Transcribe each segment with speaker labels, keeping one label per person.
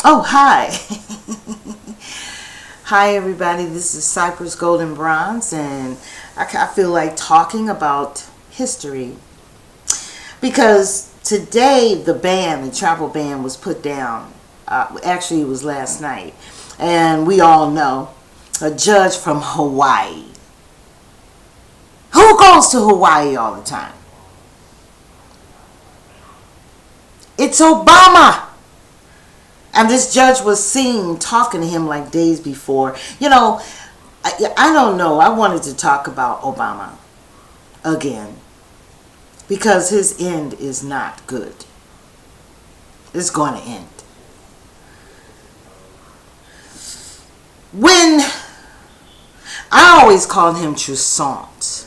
Speaker 1: Oh, hi. Hi, everybody. This is Cypress Golden Bronze, and I feel like talking about history because today the travel ban was put down. Actually, it was last night, and we all know a judge from Hawaii. Who goes to Hawaii all the time? It's Obama. And this judge was seen talking to him like days before. I don't know. I wanted to talk about Obama again because his end is not good. It's going to end. When I always called him Toussaint.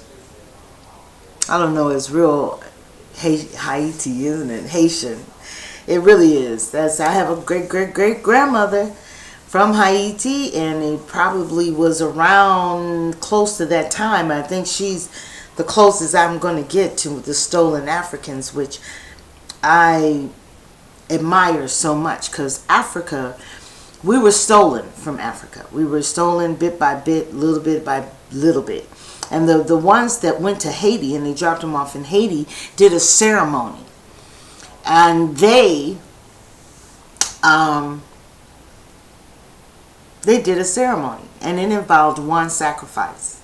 Speaker 1: I don't know. It's real Haiti, isn't it? Haitian. It really is. I have a great grandmother from Haiti, and it probably was around close to that time. I think she's the closest I'm going to get to the stolen Africans, which I admire so much, because Africa, we were stolen from Africa. We were stolen bit by bit, little bit by little bit. And the ones that went to Haiti and they dropped them off in Haiti did a ceremony. And they did a ceremony, and it involved one sacrifice.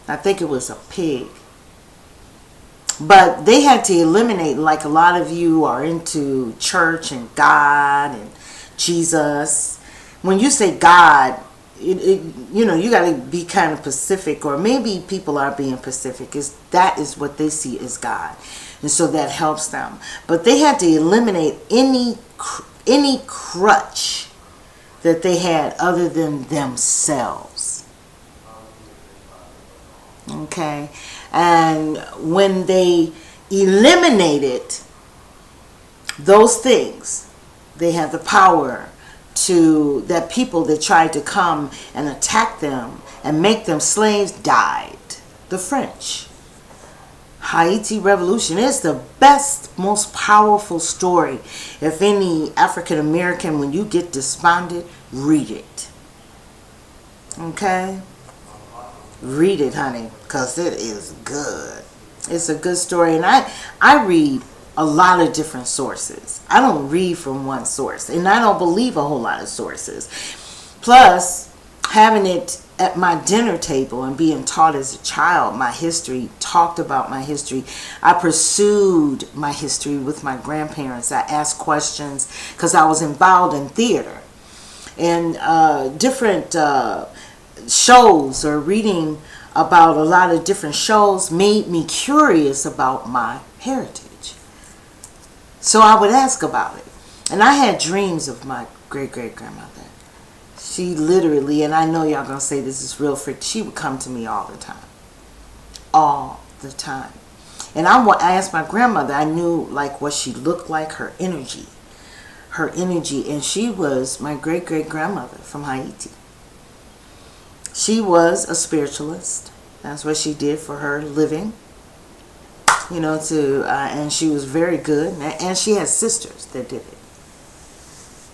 Speaker 1: I think it was a pig. But they had to eliminate, like a lot of you are into church and God and Jesus. When you say God, you got to be kind of Pacific, or maybe people are being Pacific. That is what they see as God. And so that helps them. But they had to eliminate any crutch that they had other than themselves. Okay? And when they eliminated those things, they had the power to, that people that tried to come and attack them and make them slaves died. The French. Haiti Revolution is the best, most powerful story. If any African American, when you get despondent, read it. Okay? Read it, honey, because it is good. It's a good story. And I read a lot of different sources. I don't read from one source. And I don't believe a whole lot of sources. Plus, having it at my dinner table and being taught as a child my history, talked about my history. I pursued my history with my grandparents. I asked questions because I was involved in theater. And different shows, or reading about a lot of different shows, made me curious about my heritage. So I would ask about it. And I had dreams of my great-great-grandmother. She literally, and I know y'all gonna say this is real freak, she would come to me all the time. All the time. And I asked my grandmother, I knew like what she looked like, her energy. Her energy. And she was my great-great-grandmother from Haiti. She was a spiritualist. That's what she did for her living. And she was very good. And she had sisters that did it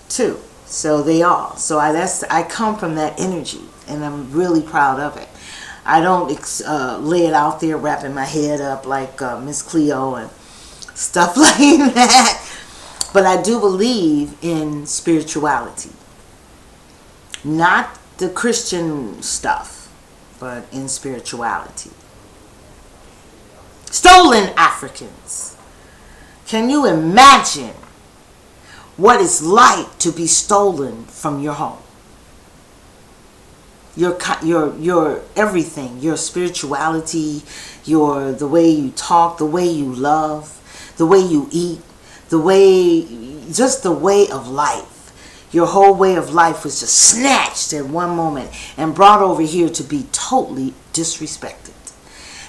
Speaker 1: too. So I come from that energy, and I'm really proud of it. I don't lay it out there wrapping my head up like Miss Cleo and stuff like that. But I do believe in spirituality. Not the Christian stuff, but in spirituality. Stolen Africans. Can you imagine what it's like to be stolen from your home? Your everything, your spirituality, the way you talk, the way you love, the way you eat, just the way of life. Your whole way of life was just snatched at one moment and brought over here to be totally disrespected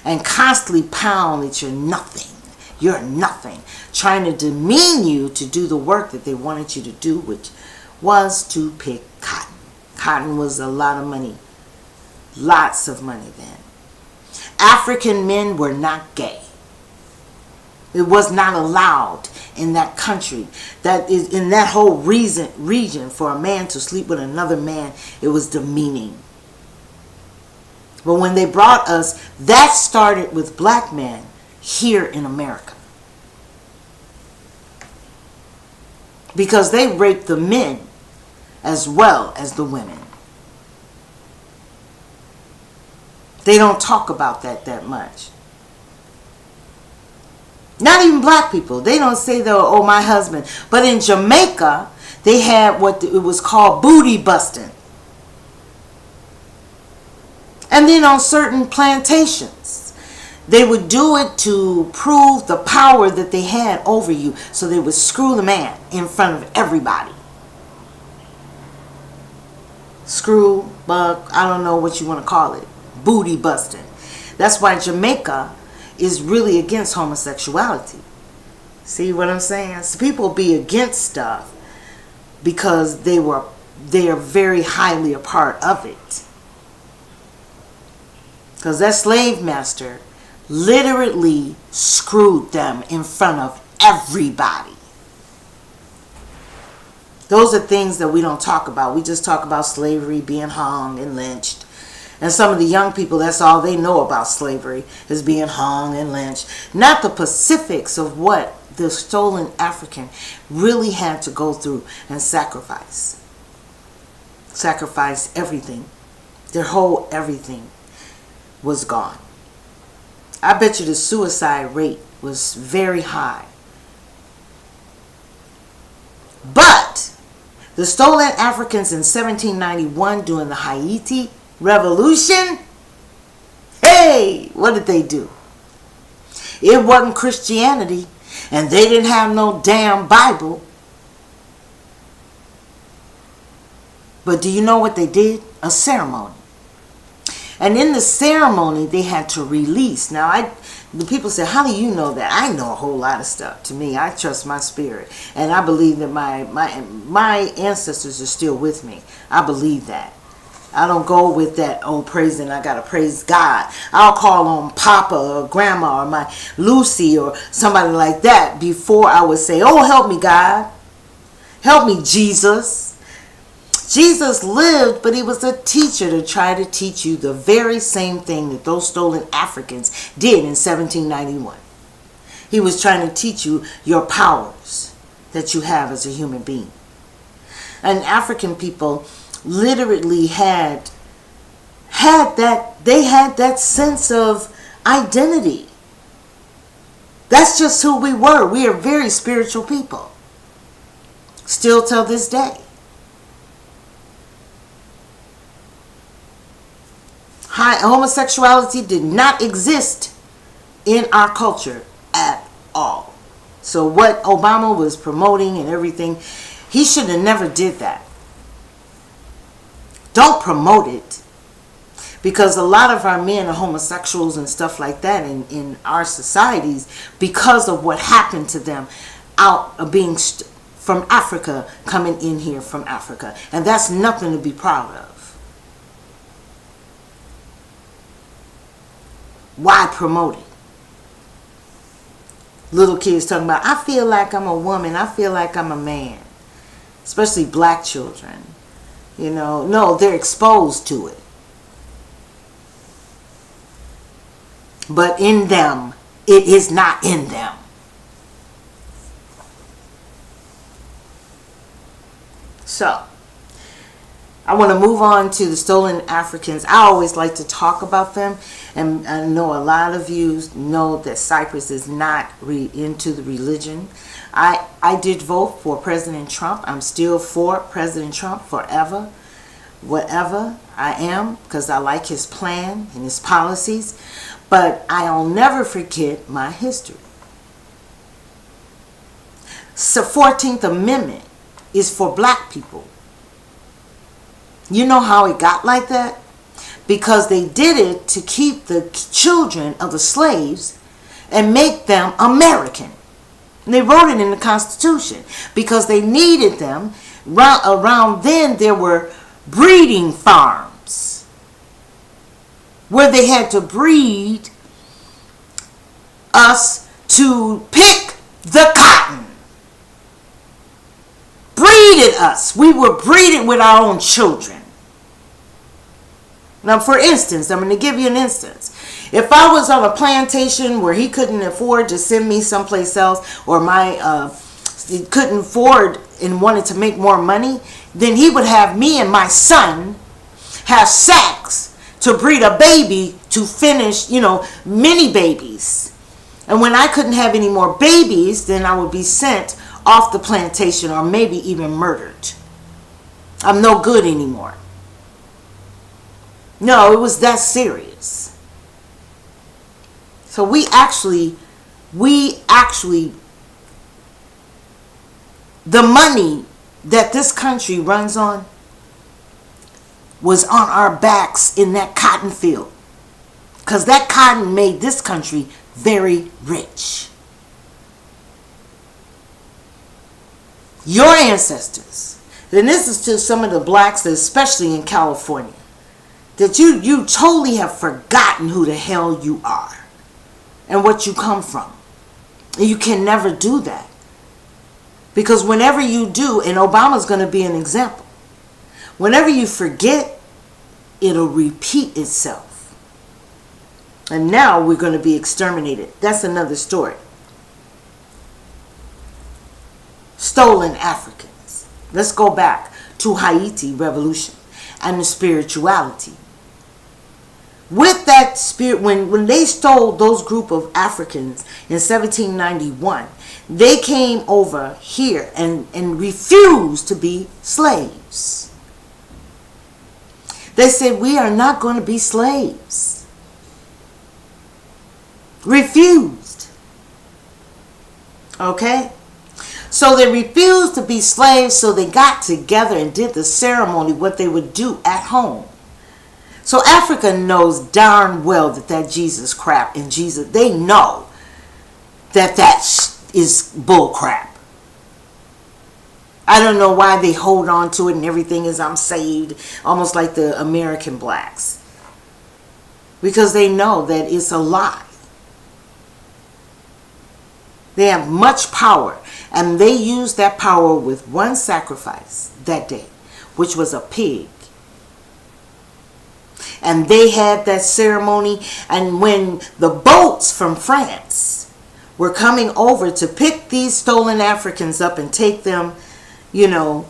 Speaker 1: and constantly pound that you're nothing. You're nothing. Trying to demean you to do the work that they wanted you to do, which was to pick cotton. Cotton was a lot of money. Lots of money then. African men were not gay. It was not allowed in that country. That is in that whole region for a man to sleep with another man, it was demeaning. But when they brought us, that started with black men here in America. Because they raped the men as well as the women. They don't talk about that much. Not even black people. They don't say, though, oh, my husband. But in Jamaica, they had what it was called booty busting. And then on certain plantations, they would do it to prove the power that they had over you. So they would screw the man in front of everybody. Screw, bug, I don't know what you want to call it. Booty busting. That's why Jamaica is really against homosexuality. See what I'm saying? So people be against stuff because they are very highly a part of it. Because that slave master literally screwed them in front of everybody. Those are things that we don't talk about. We just talk about slavery, being hung and lynched. And some of the young people, that's all they know about slavery, is being hung and lynched. Not the specifics of what the stolen African really had to go through and sacrifice. Sacrifice everything. Their whole everything was gone. I bet you the suicide rate was very high. But the stolen Africans in 1791 during the Haiti Revolution, hey, what did they do? It wasn't Christianity, and they didn't have no damn Bible. But do you know what they did? A ceremony. And in the ceremony, they had to release. Now, the people say, how do you know that? I know a whole lot of stuff. To me, I trust my spirit. And I believe that my ancestors are still with me. I believe that. I don't go with that, oh, praising, I got to praise God. I'll call on Papa or Grandma or my Lucy or somebody like that before I would say, oh, help me, God. Help me, Jesus. Jesus lived, but he was a teacher to try to teach you the very same thing that those stolen Africans did in 1791. He was trying to teach you your powers that you have as a human being. And African people literally had that sense of identity. That's just who we were. We are very spiritual people. Still till this day. Homosexuality did not exist in our culture at all. So what Obama was promoting and everything, he should have never did that. Don't promote it. Because a lot of our men are homosexuals and stuff like that in our societies because of what happened to them out of being from Africa, coming in here from Africa. And that's nothing to be proud of. Why promote it? Little kids talking about, I feel like I'm a woman. I feel like I'm a man. Especially black children. You know, no, they're exposed to it. But in them, it is not in them. So, I want to move on to the stolen Africans. I always like to talk about them. And I know a lot of you know that Cypress is not into the religion. I did vote for President Trump. I'm still for President Trump forever. Whatever I am, because I like his plan and his policies. But I'll never forget my history. So 14th Amendment is for black people. You know how it got like that? Because they did it to keep the children of the slaves and make them American. And they wrote it in the Constitution because they needed them. Around then, there were breeding farms where they had to breed us to pick the cotton. Breeded us. We were breeded with our own children. Now, for instance, I'm going to give you an instance. If I was on a plantation where he couldn't afford to send me someplace else, or he couldn't afford and wanted to make more money, then he would have me and my son have sex to breed a baby to finish, many babies. And when I couldn't have any more babies, then I would be sent off the plantation or maybe even murdered. I'm no good anymore. No, it was that serious. So we actually, the money that this country runs on was on our backs in that cotton field. Because that cotton made this country very rich. Your ancestors, and this is to some of the blacks, especially in California, that you totally have forgotten who the hell you are and what you come from. And you can never do that. Because whenever you do, and Obama's going to be an example, whenever you forget, it'll repeat itself. And now we're going to be exterminated. That's another story. Stolen Africans. Let's go back to Haiti Revolution and the spirituality. With that spirit, when they stole those group of Africans in 1791, they came over here and refused to be slaves. They said, we are not going to be slaves. Refused. Okay? So they refused to be slaves, so they got together and did the ceremony, what they would do at home. So Africa knows darn well that Jesus crap and Jesus, they know that is bull crap. I don't know why they hold on to it and everything is I'm saved, almost like the American blacks. Because they know that it's a lie. They have much power, and they used that power with one sacrifice that day, which was a pig. And they had that ceremony, and when the boats from France were coming over to pick these stolen Africans up and take them, to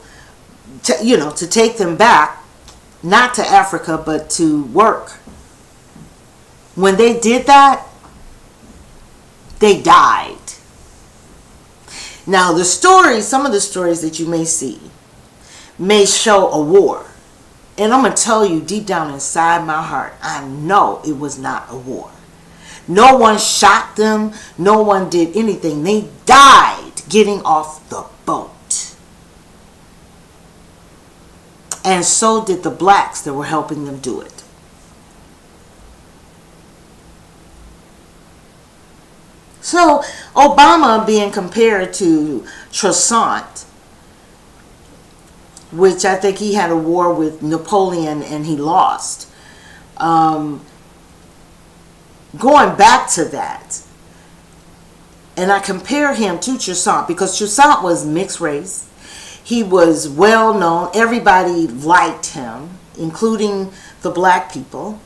Speaker 1: take them back, not to Africa, but to work. When they did that, they died. Now, some of the stories that you may see may show a war. And I'm going to tell you deep down inside my heart, I know it was not a war. No one shot them. No one did anything. They died getting off the boat. And so did the blacks that were helping them do it. So Obama being compared to Toussaint, which I think he had a war with Napoleon and he lost. Going back to that, and I compare him to Toussaint because Toussaint was mixed race. He was well known. Everybody liked him, including the black people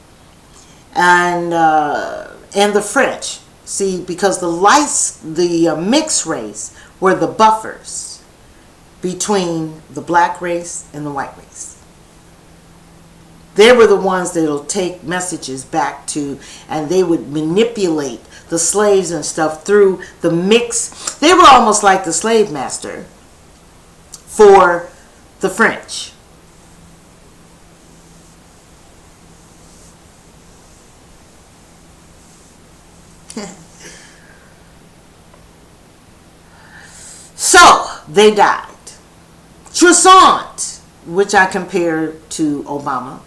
Speaker 1: and the French. See, because the mixed race were the buffers between the black race and the white race. They were the ones that will take messages back to, and they would manipulate the slaves and stuff through the mix. They were almost like the slave master for the French. So they died. Toussaint, which I compare to Obama,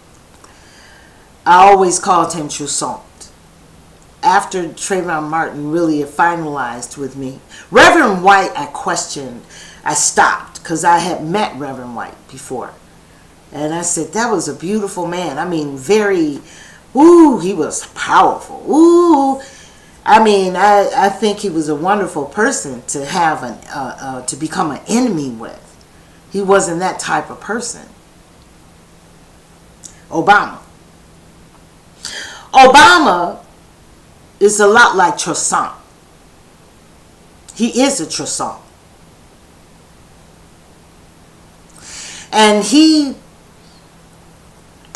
Speaker 1: I always called him Toussaint. After Trayvon Martin really finalized with me, Reverend White, I questioned. I stopped because I had met Reverend White before. And I said, that was a beautiful man. I mean, he was powerful. I mean, I think he was a wonderful person to have to become an enemy with. He wasn't that type of person. Obama is a lot like Tristan. He is a Tristan. And he,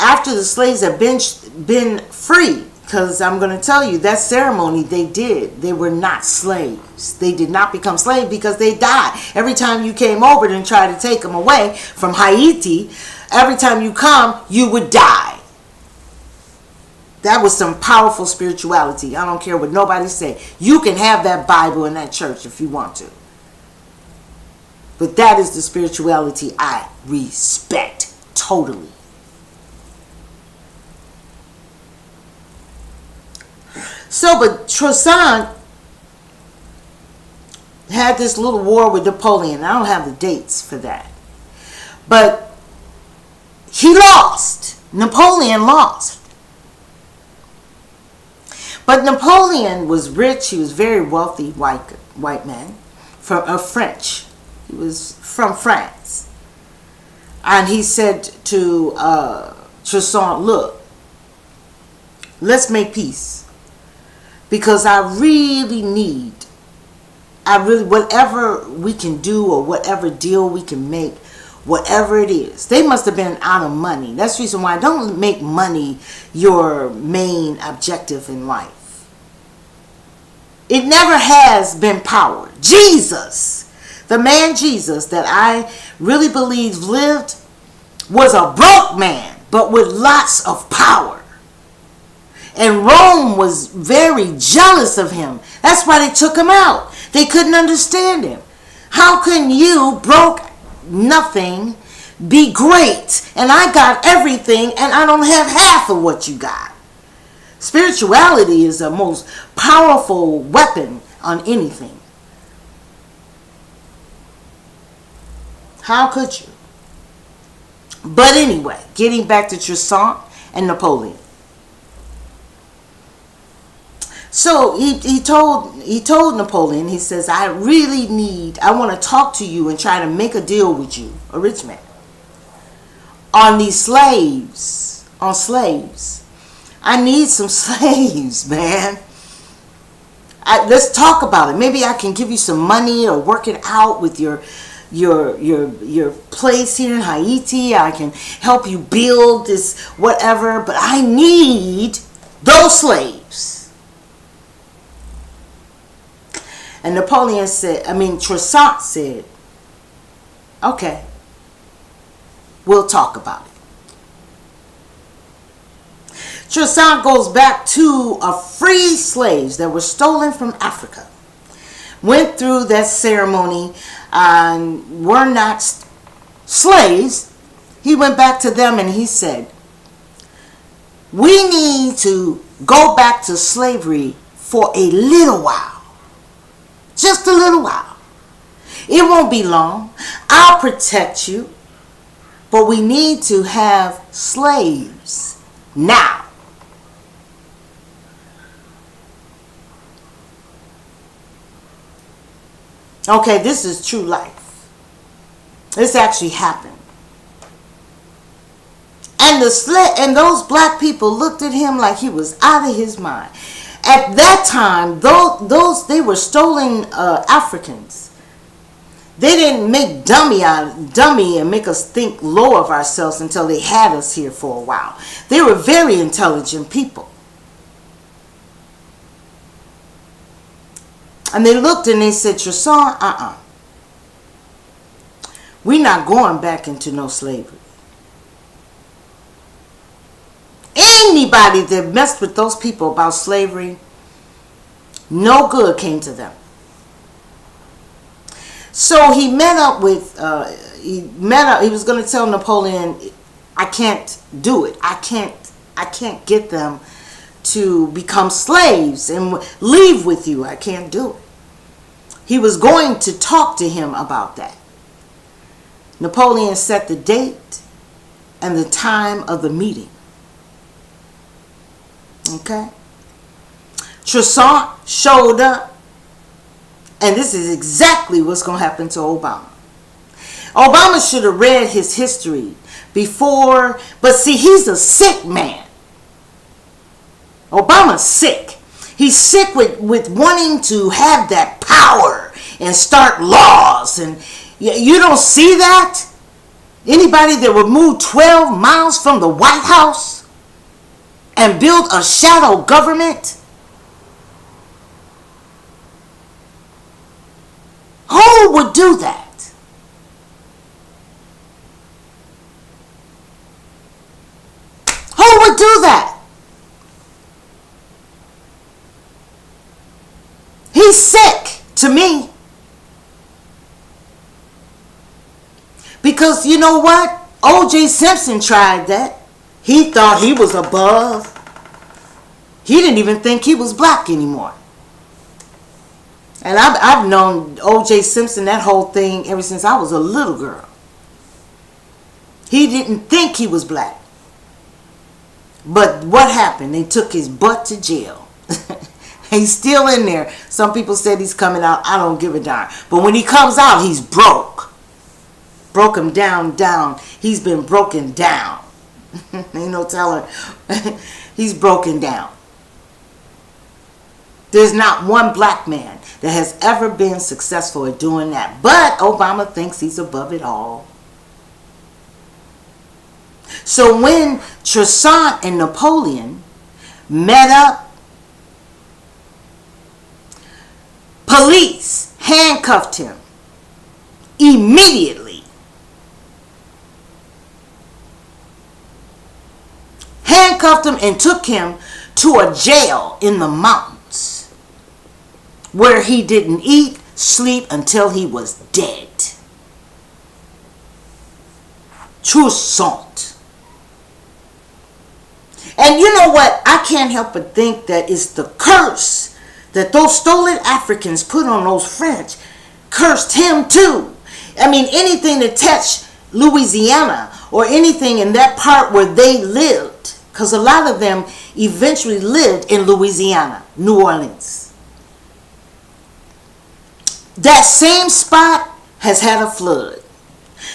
Speaker 1: after the slaves have been free, because I'm going to tell you, that ceremony they were not slaves. They did not become slaves because they died. Every time you came over and tried to take them away from Haiti, every time you come, you would die. That was some powerful spirituality. I don't care what nobody say. You can have that Bible in that church if you want to. But that is the spirituality I respect totally. So, but Tristan had this little war with Napoleon. I don't have the dates for that. But he lost. Napoleon lost. But Napoleon was rich. He was very wealthy white man from French. He was from France. And he said to Tristan, look, let's make peace. Because I really whatever we can do or whatever deal we can make, whatever it is. They must have been out of money. That's the reason why I don't make money your main objective in life. It never has been power. Jesus, the man Jesus that I really believe lived, was a broke man, but with lots of power. And Rome was very jealous of him. That's why they took him out. They couldn't understand him. How can you, broke nothing, be great? And I got everything and I don't have half of what you got. Spirituality is the most powerful weapon on anything. How could you? But anyway, getting back to Tristan and Napoleon. So he told Napoleon, he says, I want to talk to you and try to make a deal with you, a rich man, on these slaves, on slaves. I need some slaves, man. Let's talk about it. Maybe I can give you some money or work it out with your place here in Haiti. I can help you build this whatever, but I need those slaves. And Tristan said, okay, we'll talk about it. Tristan goes back to free slaves that were stolen from Africa. Went through that ceremony and were not slaves. He went back to them and he said, we need to go back to slavery for a little while. Just a little while. It won't be long. I'll protect you. But we need to have slaves now. Okay, this is true life. This actually happened. And those black people looked at him like he was out of his mind. At that time, they were stolen Africans. They didn't make dummy and make us think low of ourselves until they had us here for a while. They were very intelligent people. And they looked and they said, Tristan, we're not going back into no slavery. Anybody that messed with those people about slavery, no good came to them. So he met up with, he was going to tell Napoleon, I can't do it. I can't get them to become slaves and leave with you. I can't do it. He was going to talk to him about that. Napoleon set the date and the time of the meeting. Okay? Trump showed up, and this is exactly what's going to happen to Obama. Obama should have read his history before, but see, he's a sick man. Obama's sick. He's sick with wanting to have that power and start laws, and you don't see that? Anybody that would move 12 miles from the White House and build a shadow government? Who would do that? Who would do that? He's sick to me. Because you know what? O.J. Simpson tried that. He thought he was above. He didn't even think he was black anymore. And I've known O.J. Simpson, that whole thing, ever since I was a little girl. He didn't think he was black. But what happened? They took his butt to jail. He's still in there. Some people said he's coming out. I don't give a darn. But when he comes out, he's broke. Broke him down. He's been broken down. Ain't no telling. He's broken down. There's not one black man that has ever been successful at doing that. But Obama thinks he's above it all. So when Trump and Napoleon met up, police handcuffed him immediately. Handcuffed him and took him to a jail in the mountains where he didn't eat, sleep until he was dead. True salt. And you know what? I can't help but think that it's the curse that those stolen Africans put on those French cursed him too. I mean, anything that touched Louisiana or anything in that part where they lived, because a lot of them eventually lived in Louisiana, New Orleans. That same spot has had a flood.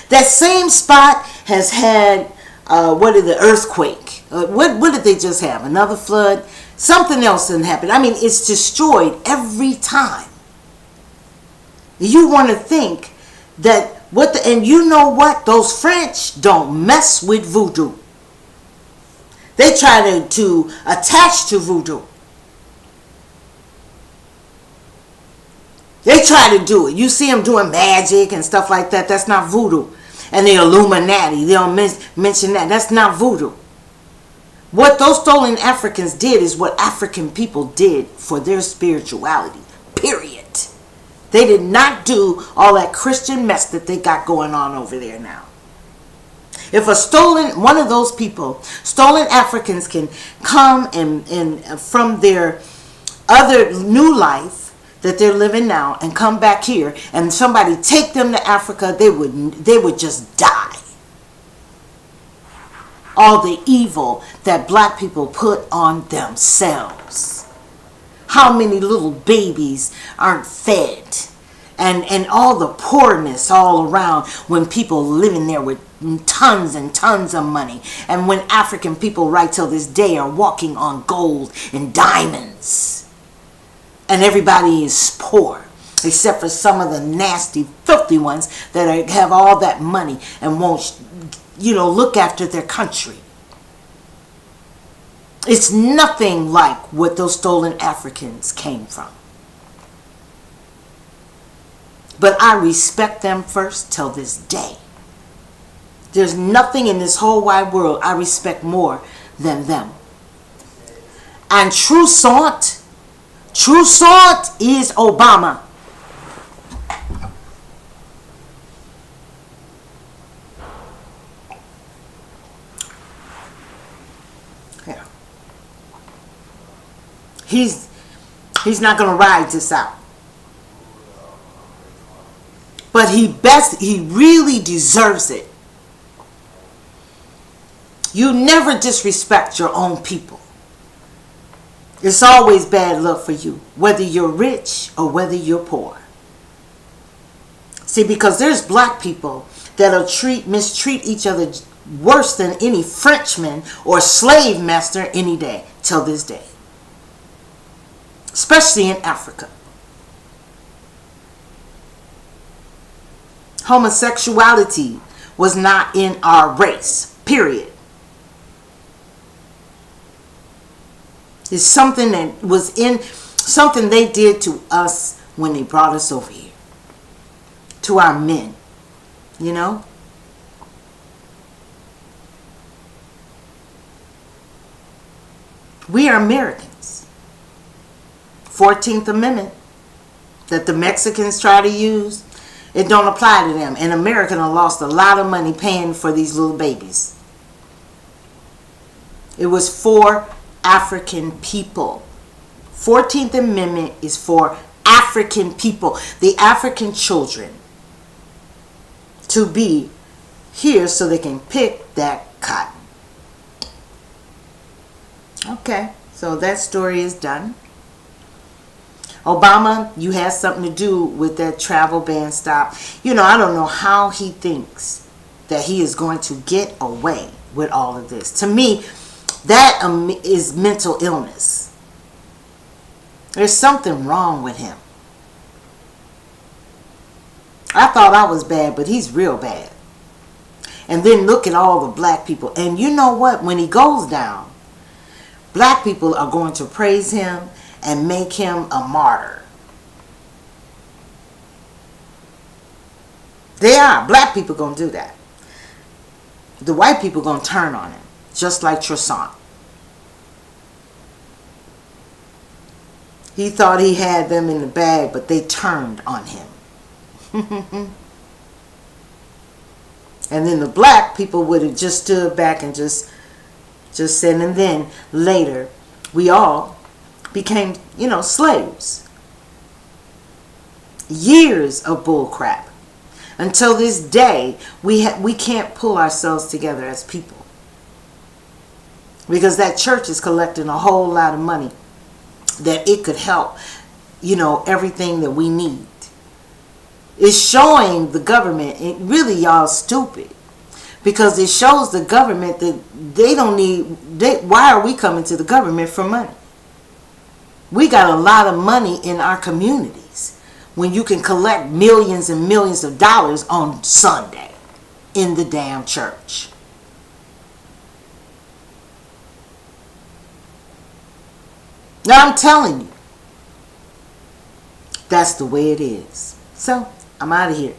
Speaker 1: That same spot has had, earthquake. What did they just have? Another flood? Something else didn't happen. I mean, it's destroyed every time. You want to think that and you know what? Those French don't mess with voodoo. They try to attach to voodoo. They try to do it. You see them doing magic and stuff like that. That's not voodoo. And the Illuminati, they don't mention that. That's not voodoo. What those stolen Africans did is what African people did for their spirituality. Period. They did not do all that Christian mess that they got going on over there now. If one of those people, stolen Africans, can come and from their other new life that they're living now and come back here, and somebody take them to Africa, they would just die. All the evil that black people put on themselves. How many little babies aren't fed? And all the poorness all around when people living there with tons and tons of money. And when African people right till this day are walking on gold and diamonds. And everybody is poor. Except for some of the nasty, filthy ones that have all that money and won't, look after their country. It's nothing like what those stolen Africans came from. But I respect them first till this day. There's nothing in this whole wide world I respect more than them. And true salt is Obama. Yeah. He's not going to ride this out. But he really deserves it. You never disrespect your own people. It's always bad luck for you, whether you're rich or whether you're poor. See, because there's black people that'll mistreat each other worse than any Frenchman or slave master any day, till this day. Especially in Africa. Homosexuality was not in our race, period. It's something that was in, something they did to us when they brought us over here. To our men, you know? We are Americans. 14th Amendment that the Mexicans try to use, it don't apply to them. And America done lost a lot of money paying for these little babies. It was for African people. 14th Amendment is for African people, the African children, to be here so they can pick that cotton. Okay, so that story is done. Obama, you had something to do with that travel ban stop. You know, I don't know how he thinks that he is going to get away with all of this. To me, that is mental illness. There's something wrong with him. I thought I was bad, but he's real bad. And then look at all the black people. And you know what? When he goes down, black people are going to praise him and make him a martyr. They are. Black people going to do that. The white people going to turn on him. Just like Tristan. He thought he had them in the bag, but they turned on him. And then the black people would have just stood back and just said, and then later we all became, slaves. Years of bull crap. Until this day, we can't pull ourselves together as people. Because that church is collecting a whole lot of money that it could help, everything that we need. It's showing the government, and really y'all stupid, because it shows the government that they don't need, why are we coming to the government for money? We got a lot of money in our communities when you can collect millions and millions of dollars on Sunday in the damn church. Now I'm telling you, that's the way it is. So, I'm out of here.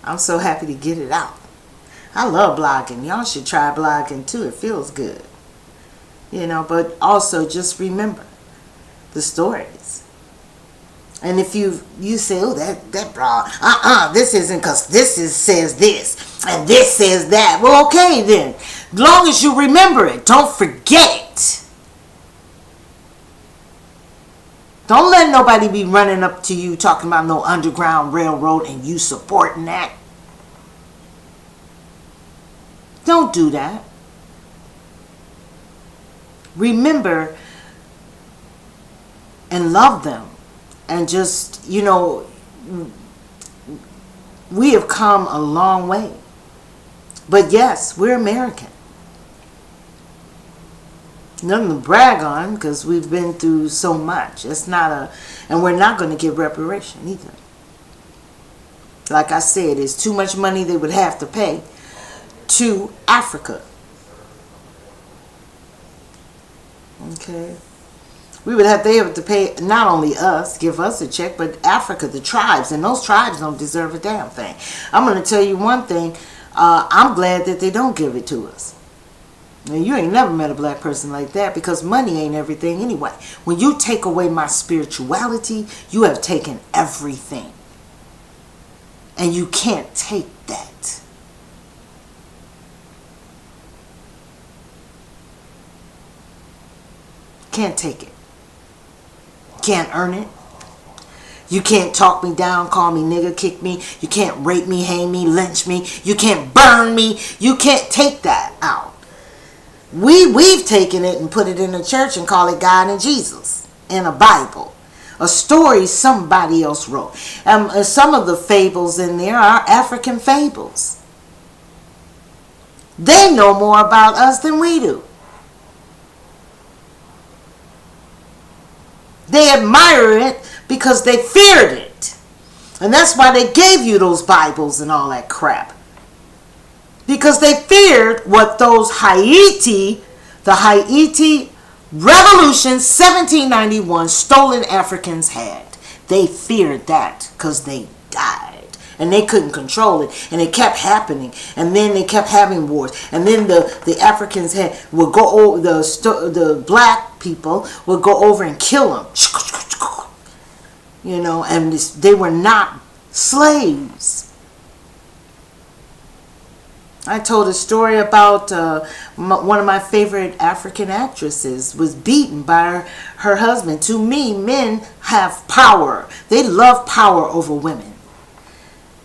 Speaker 1: I'm so happy to get it out. I love blogging. Y'all should try blogging too. It feels good. But also just remember the stories. And if you say, oh, that blog, this isn't, because says this and this says that. Well, okay then. As long as you remember it, don't forget it. Don't let nobody be running up to you talking about no Underground Railroad and you supporting that. Don't do that. Remember and love them. And just, we have come a long way. But yes, we're American. Nothing to brag on, because we've been through so much. It's not and we're not going to give reparation either. Like I said, it's too much money they would have to pay to Africa. Okay. They have to pay not only us, give us a check, but Africa, the tribes. And those tribes don't deserve a damn thing. I'm going to tell you one thing. I'm glad that they don't give it to us. Now, you ain't never met a black person like that, because money ain't everything anyway. When you take away my spirituality, you have taken everything. And you can't take that. Can't take it. Can't earn it. You can't talk me down, call me nigger, kick me. You can't rape me, hang me, lynch me. You can't burn me. You can't take that out. We've taken it and put it in the church and call it God and Jesus and a Bible. A story somebody else wrote. Some of the fables in there are African fables. They know more about us than we do. They admire it because they feared it. And that's why they gave you those Bibles and all that crap. Because they feared what those the Haiti Revolution 1791 stolen Africans had. They feared that because they died. And they couldn't control it. And it kept happening. And then they kept having wars. And then the Africans would go over, the black people would go over and kill them. You know, and they were not slaves. I told a story about one of my favorite African actresses was beaten by her husband. To me, men have power. They love power over women.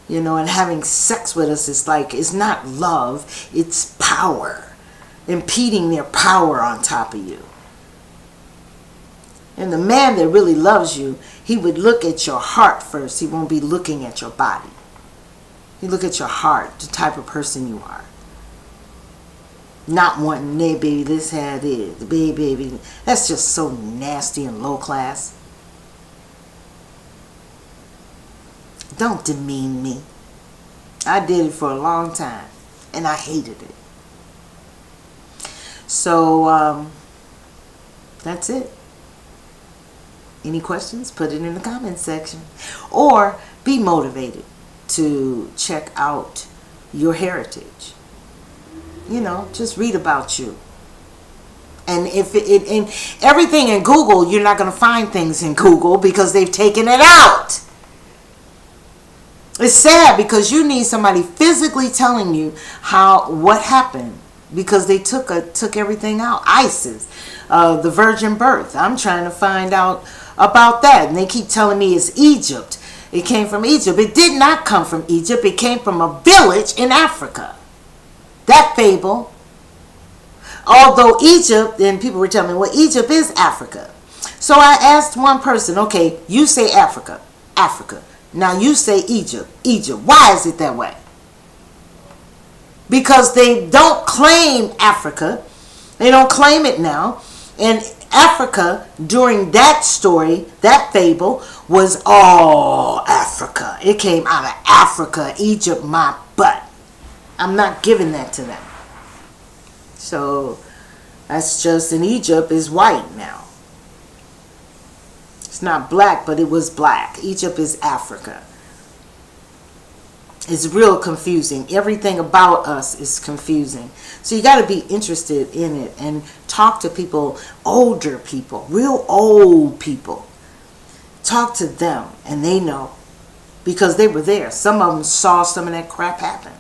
Speaker 1: You know, and having sex with us is like, it's not love, it's power. Impeding their power on top of you. And the man that really loves you, he would look at your heart first. He won't be looking at your body. You look at your heart, the type of person you are. Not wanting, hey baby, this how it is, baby. That's just so nasty and low class. Don't demean me. I did it for a long time, and I hated it. So, that's it. Any questions? Put it in the comments section. Or be motivated to check out your heritage. You know, just read about you. And if in everything in Google, you're not going to find things in Google because they've taken it out. It's sad because you need somebody physically telling you what happened, because they took everything out. ISIS, the virgin birth. I'm trying to find out about that, and they keep telling me it's Egypt. It came from Egypt. It did not come from Egypt. It came from a village in Africa. That fable. Although Egypt, and people were telling me, well, Egypt is Africa. So I asked one person, okay, you say Africa. Now you say Egypt. Why is it that way? Because they don't claim Africa. They don't claim it now. And Africa, during that story, that fable, was all Africa. It came out of Africa. Egypt, my butt. I'm not giving that to them. So that's just, in Egypt is white now. It's not black, but it was black. Egypt is Africa. It's real confusing. Everything about us is confusing. So you got to be interested in it and talk to people, older people, real old people. Talk to them and they know, because they were there. Some of them saw some of that crap happen.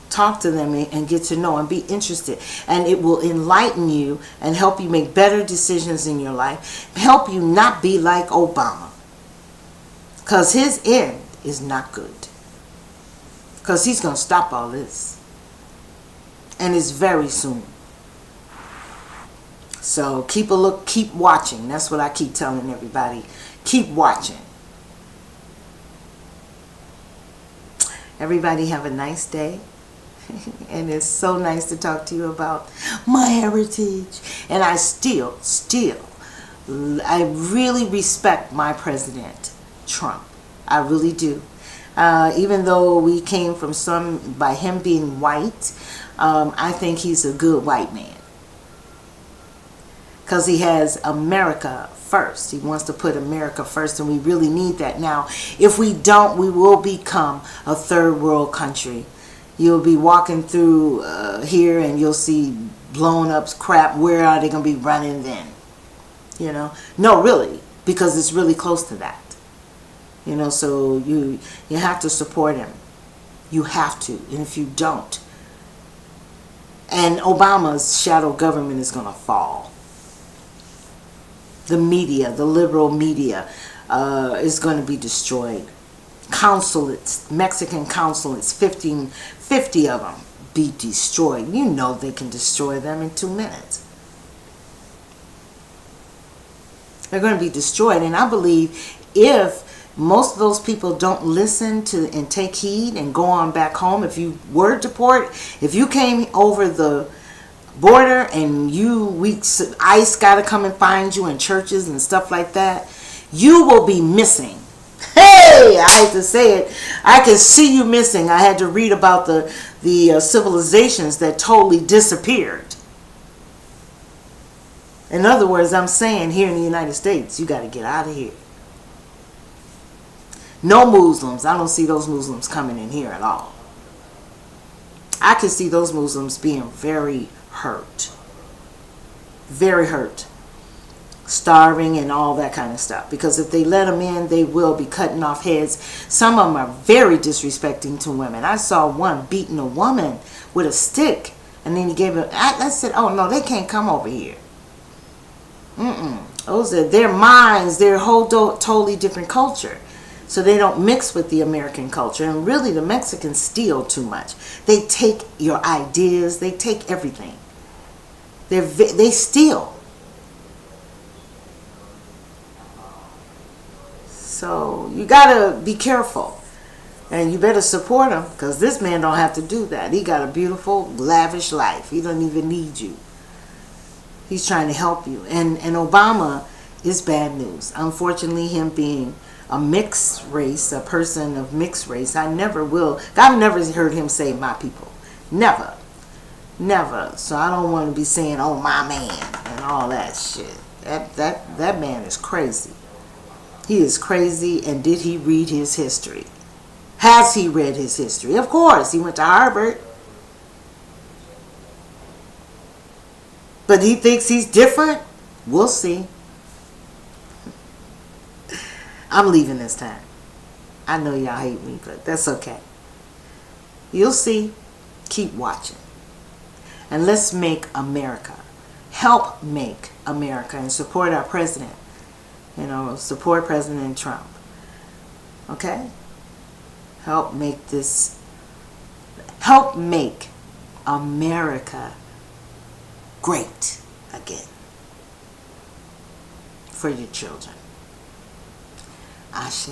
Speaker 1: Talk to them and get to know and be interested. And it will enlighten you and help you make better decisions in your life. Help you not be like Obama. Because his end is not good. Because he's going to stop all this. And it's very soon. So keep a look, keep watching. That's what I keep telling everybody. Keep watching. Everybody have a nice day. And it's so nice to talk to you about my heritage. And I I really respect my president, Trump. I really do. Even though we came from by him being white, I think he's a good white man. Because he has America first. He wants to put America first, and we really need that now. If we don't, we will become a third world country. You'll be walking through here and you'll see blown up crap. Where are they going to be running then? You know? No, really. Because it's really close to that. You know, so you have to support him. You have to. And if you don't, and Obama's shadow government is going to fall. The media, the liberal media, is going to be destroyed. Consulates, Mexican consulates, 50 of them, be destroyed. You know they can destroy them in 2 minutes. They're going to be destroyed. And I believe if most of those people don't listen to and take heed and go on back home, if you were deported, if you came over the border and ICE got to come and find you in churches and stuff like that, you will be missing. Hey, I hate to say it, I can see you missing. I had to read about the civilizations that totally disappeared. In other words, I'm saying here in the United States, you got to get out of here. No Muslims. I don't see those Muslims coming in here at all. I can see those Muslims being very hurt. Very hurt. Starving and all that kind of stuff. Because if they let them in, they will be cutting off heads. Some of them are very disrespecting to women. I saw one beating a woman with a stick. And then he gave it. I said, oh no, they can't come over here. Those are their minds, their whole totally different culture. So they don't mix with the American culture. And really, the Mexicans steal too much. They take your ideas. They take everything. They steal. So you got to be careful. And you better support him, because this man don't have to do that. He got a beautiful, lavish life. He don't even need you. He's trying to help you. And Obama is bad news. Unfortunately, him being a mixed race, a person of mixed race, I've never heard him say my people. Never. Never. So I don't want to be saying, oh, my man, and all that shit. That man is crazy. He is crazy. And did he read his history? Has he read his history? Of course. He went to Harvard. But he thinks he's different? We'll see. I'm leaving this time. I know y'all hate me, but that's okay. You'll see. Keep watching. And let's make America. Help make America and support our president. Support President Trump. Okay? Help make America great again for your children. Ashe.